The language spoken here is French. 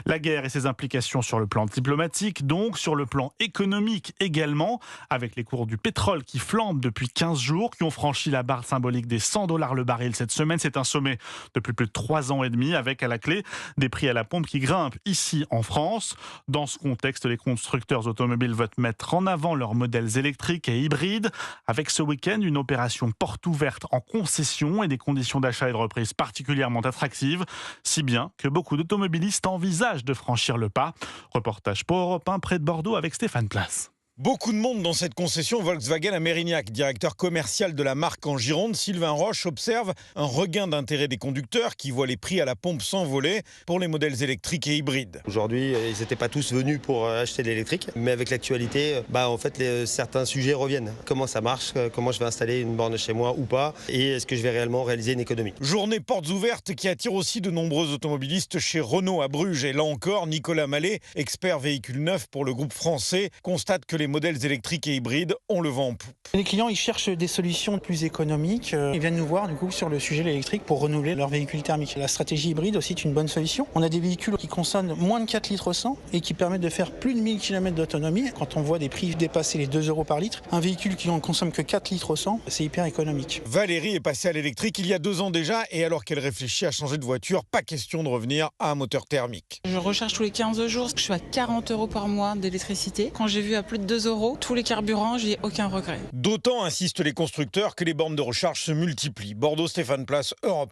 La guerre et ses implications sur le plan diplomatique, donc sur le plan économique également, avec les cours du pétrole qui flambent depuis 15 jours, qui ont franchi la barre symbolique des $100 le baril cette semaine. C'est un sommet depuis plus de 3 ans et demi, avec à la clé des prix à la pompe qui grimpent ici en France. Dans ce contexte, les constructeurs automobiles veulent mettre en avant leurs modèles électriques et hybrides, avec ce week-end une opération porte ouverte en concession et des conditions d'achat et de reprise particulièrement attractives, si bien que beaucoup d'automobilistes envisagent de franchir le pas. Reportage pour Europe 1 près de Bordeaux avec Stéphane Place. Beaucoup de monde dans cette concession Volkswagen à Mérignac. Directeur commercial de la marque en Gironde, Sylvain Roche observe un regain d'intérêt des conducteurs qui voient les prix à la pompe s'envoler pour les modèles électriques et hybrides. Aujourd'hui, ils n'étaient pas tous venus pour acheter de l'électrique, mais avec l'actualité, certains sujets reviennent. Comment ça marche, comment je vais installer une borne chez moi ou pas, et est-ce que je vais réellement réaliser une économie. Journée portes ouvertes qui attire aussi de nombreux automobilistes chez Renault à Bruges. Et là encore, Nicolas Mallet, expert véhicule neuf pour le groupe français, constate que les modèles électriques et hybrides ont le vent en poupe. Les clients ils cherchent des solutions plus économiques. Ils viennent nous voir du coup sur le sujet de l'électrique pour renouveler leur véhicule thermique. La stratégie hybride aussi est une bonne solution. On a des véhicules qui consomment moins de 4 litres au 100 et qui permettent de faire plus de 1000 km d'autonomie. Quand on voit des prix dépasser les 2 € par litre, un véhicule qui en consomme que 4 litres au 100, c'est hyper économique. Valérie est passée à l'électrique il y a 2 ans déjà et alors qu'elle réfléchit à changer de voiture, pas question de revenir à un moteur thermique. Je recharge tous les 15 jours. Je suis à 40 € par mois d'électricité. Quand j'ai vu à plus de 2 €, tous les carburants, j'ai aucun regret. D'autant, insistent les constructeurs, que les bornes de recharge se multiplient. Bordeaux, Stéphane Place, Europe.